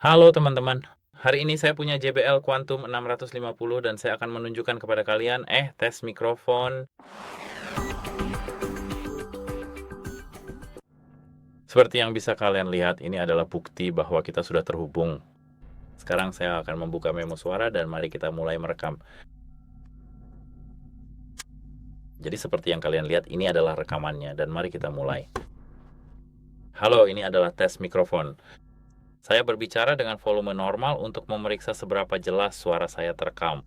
Halo teman-teman, hari ini saya punya JBL Quantum 650 dan saya akan menunjukkan kepada kalian, tes mikrofon. Seperti yang bisa kalian lihat, ini adalah bukti bahwa kita sudah terhubung. Sekarang saya akan membuka memo suara dan mari kita mulai merekam. Jadi seperti yang kalian lihat, ini adalah rekamannya dan mari kita mulai. Halo, ini adalah tes mikrofon. Saya berbicara dengan volume normal untuk memeriksa seberapa jelas suara saya terekam.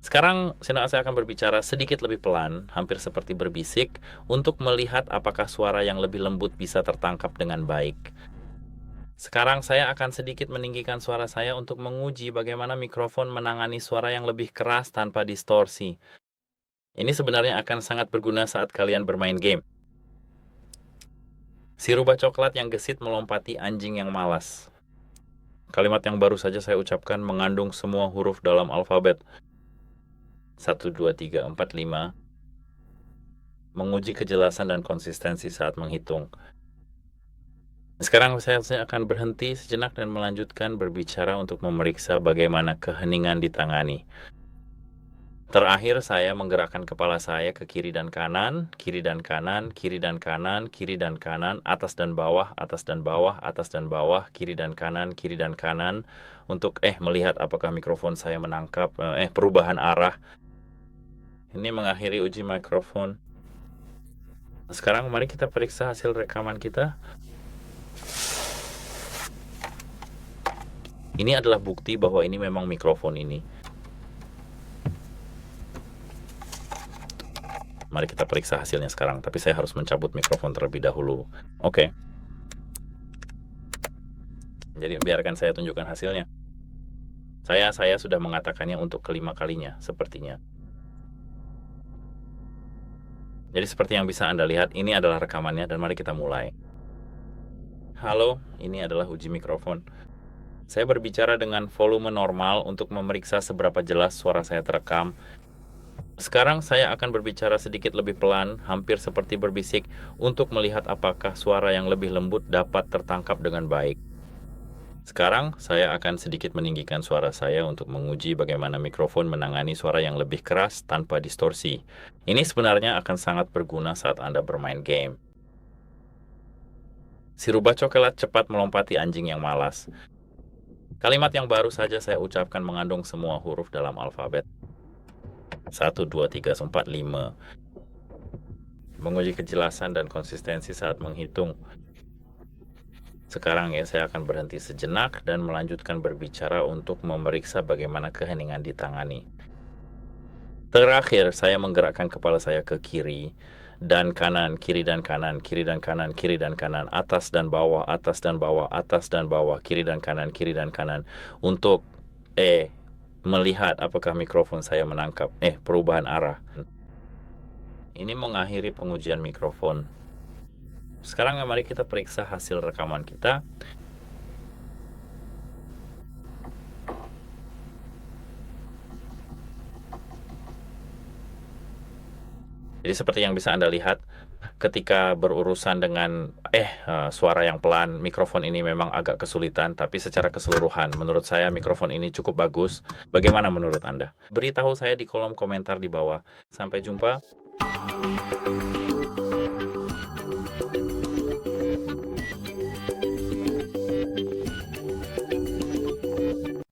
Sekarang saya akan berbicara sedikit lebih pelan, hampir seperti berbisik, untuk melihat apakah suara yang lebih lembut bisa tertangkap dengan baik. Sekarang saya akan sedikit meninggikan suara saya untuk menguji bagaimana mikrofon menangani suara yang lebih keras tanpa distorsi. Ini sebenarnya akan sangat berguna saat kalian bermain game. Si rubah coklat yang gesit melompati anjing yang malas. Kalimat yang baru saja saya ucapkan mengandung semua huruf dalam alfabet. 1, 2, 3, 4, 5. Menguji kejelasan dan konsistensi saat menghitung. Sekarang saya akan berhenti sejenak dan melanjutkan berbicara untuk memeriksa bagaimana keheningan ditangani. Terakhir saya menggerakkan kepala saya ke kiri dan kanan, kiri dan kanan, kiri dan kanan, kiri dan kanan, atas dan bawah, atas dan bawah, atas dan bawah, kiri dan kanan, untuk melihat apakah mikrofon saya menangkap perubahan arah. Ini mengakhiri uji mikrofon. Sekarang mari kita periksa hasil rekaman kita. Ini adalah bukti bahwa ini memang mikrofon ini. Mari kita periksa hasilnya sekarang, tapi saya harus mencabut mikrofon terlebih dahulu. Oke. Jadi biarkan saya tunjukkan hasilnya. Saya sudah mengatakannya untuk kelima kalinya, sepertinya. Jadi seperti yang bisa Anda lihat, ini adalah rekamannya dan mari kita mulai. Halo, ini adalah uji mikrofon. Saya berbicara dengan volume normal untuk memeriksa seberapa jelas suara saya terekam. Sekarang saya akan berbicara sedikit lebih pelan, hampir seperti berbisik, untuk melihat apakah suara yang lebih lembut dapat tertangkap dengan baik. Sekarang saya akan sedikit meninggikan suara saya untuk menguji bagaimana mikrofon menangani suara yang lebih keras tanpa distorsi. Ini sebenarnya akan sangat berguna saat Anda bermain game. Si rubah coklat cepat melompati anjing yang malas. Kalimat yang baru saja saya ucapkan mengandung semua huruf dalam alfabet. 1, 2, 3, 4, 5. Menguji kejelasan dan konsistensi saat menghitung. Sekarang saya akan berhenti sejenak dan melanjutkan berbicara untuk memeriksa bagaimana keheningan ditangani. Terakhir, saya menggerakkan kepala saya ke kiri dan kanan, kiri dan kanan, kiri dan kanan, kiri dan kanan, atas dan bawah, atas dan bawah, atas dan bawah, kiri dan kanan, untuk melihat apakah mikrofon saya menangkap perubahan arah. Ini mengakhiri pengujian mikrofon. Sekarang mari kita periksa hasil rekaman kita. Jadi seperti yang bisa Anda lihat, ketika berurusan dengan suara yang pelan, mikrofon ini memang agak kesulitan, tapi secara keseluruhan menurut saya mikrofon ini cukup bagus. Bagaimana menurut Anda? Beritahu saya di kolom komentar di bawah. Sampai jumpa.